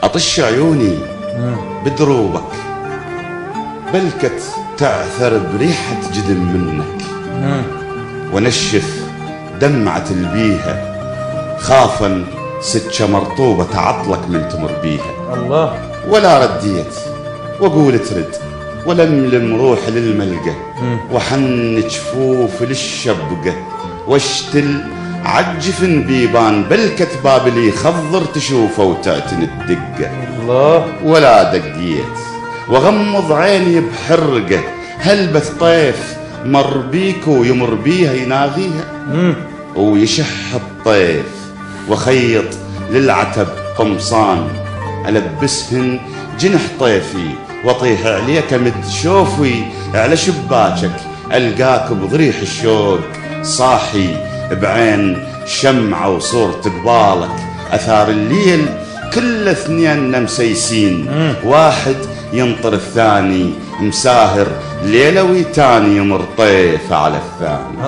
أطش عيوني بدروبك، بلكت تعثر بريحة جدم منك، ونشف دمعة البيها خافا سكة مرطوبة تعطلك من تمر بيها. الله. ولا رديت وأقول ترد، ولملم روح للملقى، وحن جفوف للشبقة، واشتل عجفن بيبان بلكت باب اللي يخضر تشوفه وتعتن الدقة. الله. ولا دقيت وغمض عيني بحرقة، هلبث طيف مر بيك ويمر بيها يناغيها، ويشح الطيف وخيط للعتب قمصان، ألبسهن جنح طيفي واطيح عليك مد شوفي على شباكك، ألقاك بضريح الشوق صاحي بعين شمعة وصورة قبالك، أثار الليل كل اثنين مسيسين، واحد ينطر الثاني مساهر ليلوي تاني يمر طيف على الثاني.